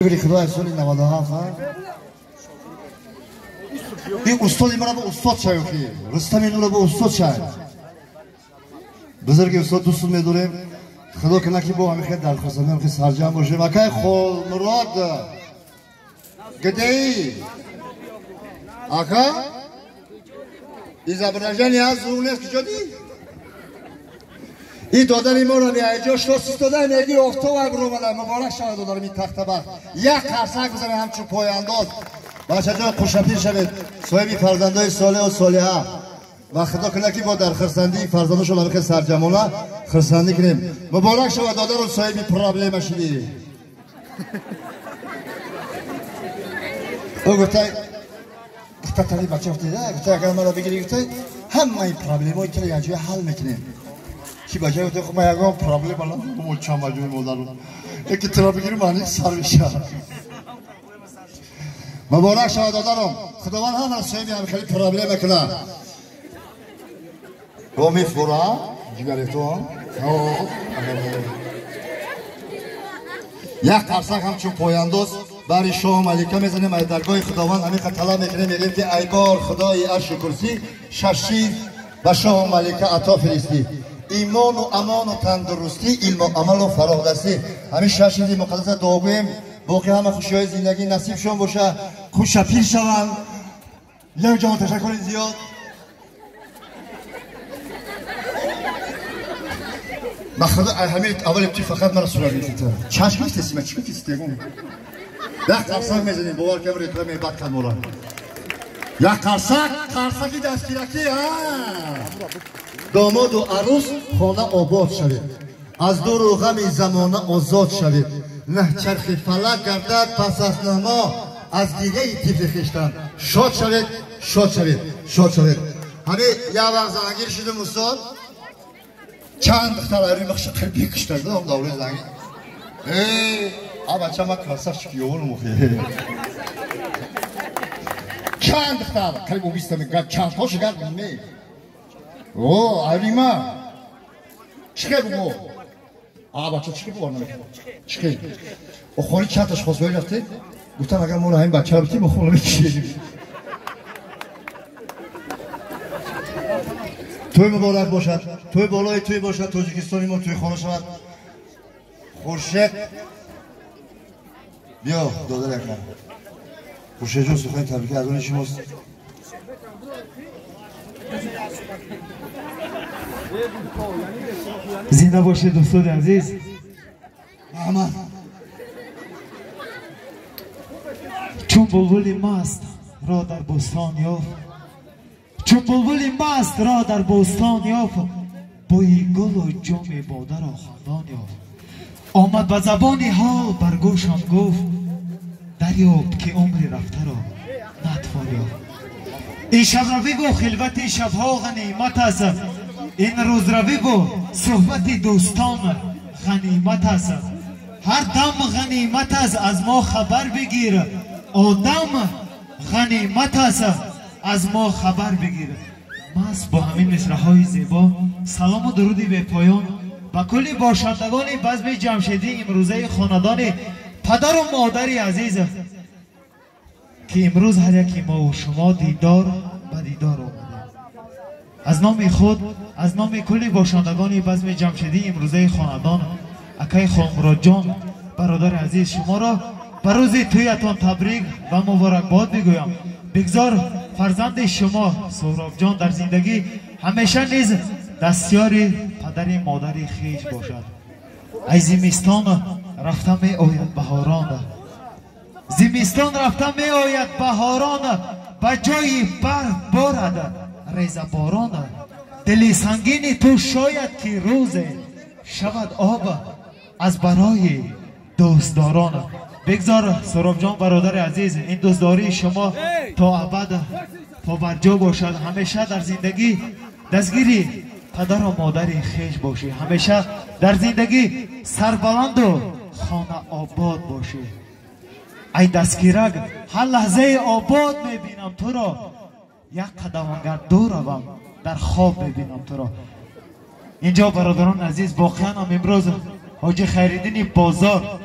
خدای سال 97 این استادی مرا به استاد شاید که رستم اینو رو به استاد شاید بزرگ استاد دوستون میدونیم خدا کنه که با همین خیلی درخواست هم که سرجم باشه مکه خول مراد گدهی آقا این زبرنجانی از اون است که جدی این دادن این مورد ایجا شلوسیست دادن میگی افتو و برو مدن مبارک شده دادارم این تخته بخت یک قرصک بزنه همچون پای انداز بچه جای خوشپیر شوید صاحبی فرزندای صالح و صالحه و خدا کنه که با در خرسندی فرزنداشون هم که سرجمانه خرسندی کنیم مبارک شود دادارم صاحبی پرابلم شدی او گفته تلی بچه افتیده گفته اگر مرا بگیری گفته همه این پرابلم هایی که یک جای حل میکنیم کی بچه گفته خب من یکم پرابلم الان ملچم مجموعی مادرون یکی ترا بگیریم معنی سر بشه مبارک شود دادارم خداوند هم از صاحبی هم خیلی پرابلم میکنه رو میفورا جگری تو یک قرصک همچون پاینداز برای شاه ملکه میزنیم ای درگاه خداوند همین طلب میکنیم میگیم که ای بار خدای عرش و کرسی شش و شاه ملکه عطا فرستی ایمان و امان و تندرستی علم و عمل و فراغدستی همین شش چیز مقدس دعا کنیم باقی همه خوشی‌های زندگی نصیب شون باشه خوشپیر شوند یک جان تشکر زیاد مخدا همین اول ابتی فقط مرا صورت میگیره چشم نیست چی کیستیم یک قرصک میزنیم باور که برای کلمه بد کن مولا یک قرصکی دستگیرکی داماد و عروس خانه آباد شوید از دور و غم زمانه آزاد شوید نه چرخ فلک گردد پس از نما از دیگه تیف خیشتن شاد شوید شاد شوید شاد شوید همه یه وقت زنگیر شده مستان چند دختر ایری مخش قلبی کشترده هم دوره زنگیر بچه ما کرسک چکیون مخیه چند دختر قلب و بیسته میگرد چند تاشو گرد میمه اوه ایریما چکه بگو بچه چکه بگو نمیکنه چکه او خواهی چند تاش خواست باید رفته گفتن اگر ما رو همین بچه رو بتیم ما خونه بکشیم توی مبارک باشد توی بالای توی باشد تاجیکستانی ما توی خانه شود خورشید بیا دادر اکرم خورشید جون سخنی تبریک از اون شماست زنده باشید دوستان عزیز محمد چون بلبل مست را در بستان یافت چون بلبل مست را در بستان یافت بوی گل و جام باده را خندان یافت آمد به زبان حال بر گوشم گفت دریاب که عمری رفته را نتوان یافت این شب روی و خلوت شبها غنیمت است این روز روی و صحبت دوستان غنیمت است هر دم غنیمت است از ما خبر بگیر آدم غنیمت است از ما خبر بگیر مست با همین مصرع‌های زیبا سلام و درودی به پایان و کلی باشندگان بزم جمشیدی امروزه خاندان پدر و مادری عزیز که امروز هر یکی ما و شما دیدار و دیدار آمدیم از نام خود از نام کلی باشندگان بزم جمشیدی امروزه خاندان اکای خانمراد جان برادر عزیز شما را بر روز تویتان تبریک و مبارکباد میگویم بگذار فرزند شما سهراب جان در زندگی همیشه نیز دستیار پدر مادری خیش باشد ای زمستان رفته می آید بهاران زمستان رفته می آید بهاران به جای برف بارد ریزه باران دل سنگین تو شاید که روز شود آب از برای دوستداران بگذار سهراب جان برادر عزیز این دوستداری شما تا ابد تا برجا باشد همیشه در زندگی دستگیری پدر و مادر خیش باشی همیشه در زندگی سربلند و خانه آباد باشی ای دستگیرک هر لحظه آباد میبینم تو را یک قدم اگر دور روم در خواب میبینم تو را اینجا برادران عزیز واقعا هم امروز حاج خیرالدین بازار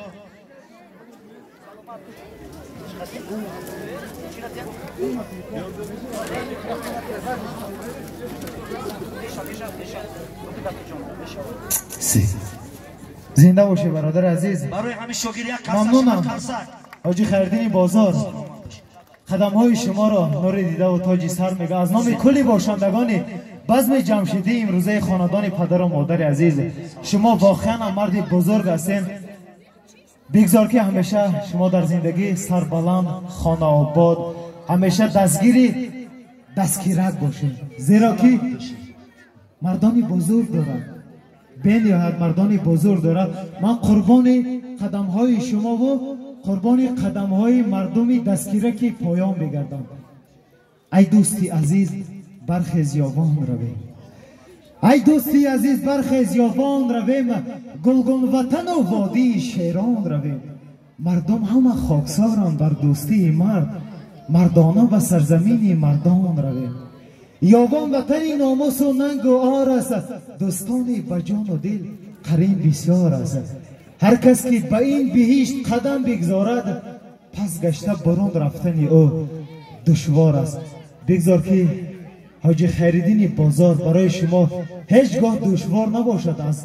زنده باشی برادر عزیز. برای همین شاگرد یک ممنونم حاجی خیردین بازار. قدم های شما را نور دیده و تاج سر میگه. از نام کلی باشندگان بزم جمشیدی امروزه خاندان پدر و مادر عزیز، شما واقعا مرد بزرگ هستین. بگذار که همیشه شما در زندگی سربلند، خانه آباد، همیشه دستگیرک باشین، زیرا که مردانی بزرگ دارن، بنیاد مردانی بزرگ دارن. من قربان قدم های شما و قربان قدم های مردمی دستگیرک پایان بگردم. ای دوستی عزیز برخیز یاوان رویم، ای دوستی عزیز برخیز یاوان رویم، گلگون وطن و وادی شیران رویم. مردم همه خاکساران بر دوستی مرد، مردانه و سرزمین مردان رویم. یاوان وطنی ناموس و ننگ و آر است، دوستانی بجان و دل قرین بسیار است. هر کس که به این بهشت قدم بگذارد، پس گشته برون رفتن او دشوار است. بگذار که حاجی خیردین بازار برای شما هیچگاه دشوار نباشد از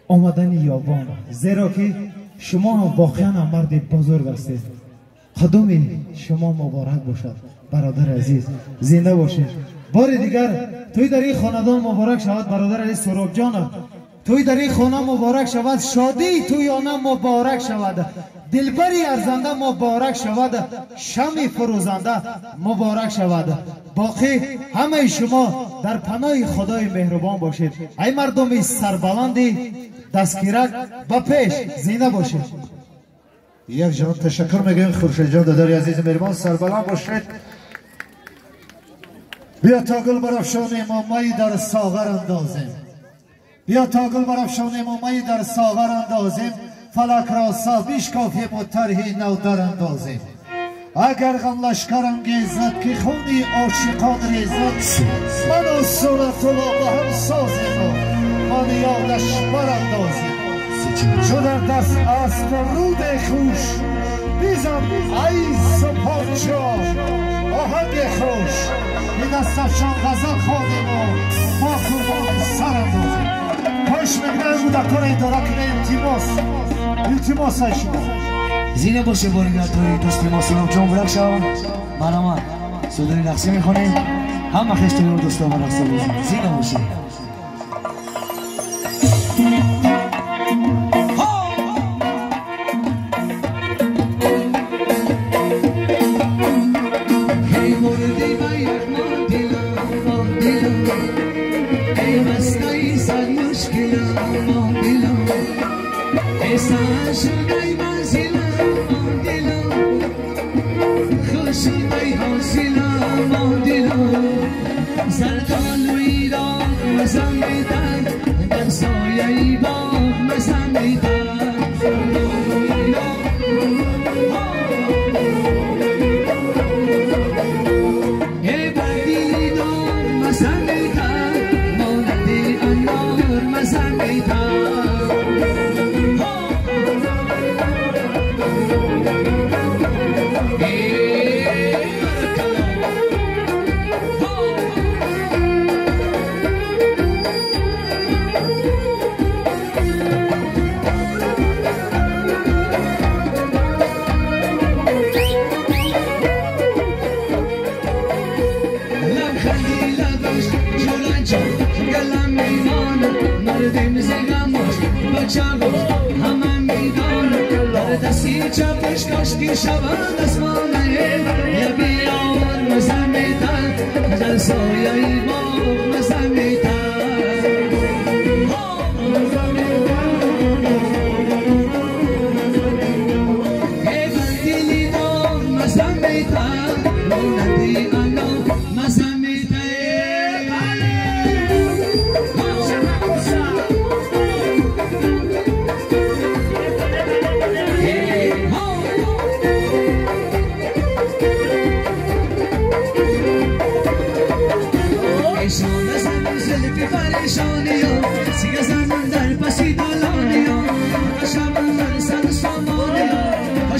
آمدن یاوان، زیرا که شما هم واقعا مرد بزرگ هستید. قدم شما مبارک باشد برادر عزیز، زنده باشید. بار دیگر توی در این خاندان مبارک شود برادر عزیز سراب جان، توی در این خانه مبارک شود، شادی توی آنها مبارک شود، دلبری ارزنده مبارک شود، شمع فروزنده مبارک شود. باقی همه شما در پناه خدای مهربان باشید. ای مردم سربلندی دستگیرک با پیش، زنده باشید. یک جان تشکر میگیم خورشید جان داداری عزیز مهربان، سربلند باشید. بیا تا گل برافشان امامی در ساغر اندازیم، بیا تا گل برافشان امامی در ساغر اندازیم، فلک را سابیش کافیم و طرحی نو در اندازیم. اگر غم لشکر انگیزد که خونی عاشقان ریزد، من و صورت الله با هم سازیم و من یادش براندازیم. چو در دست است رود خوش، بیزم ای سپاچا آهنگ خوش. این از سفشان غزل خواهیم و ما قربان سر اندازیم. پایش میگنه او دکتر اداره کنه التماس های شما. زینه باشه بارگر توی دوستی ما سلام جان برک شد. مرمه سوداری نقصی میخونیم، همه خشتی رو دوستا ما رقصه بازیم. زینه باشه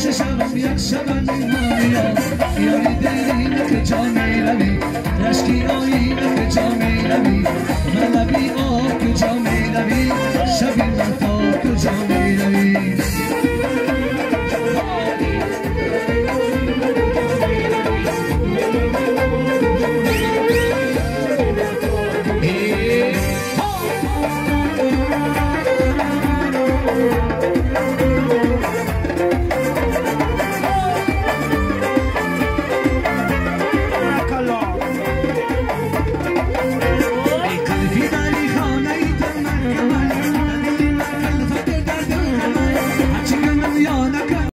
باشه شبم یک شب میمانیم یاری دلی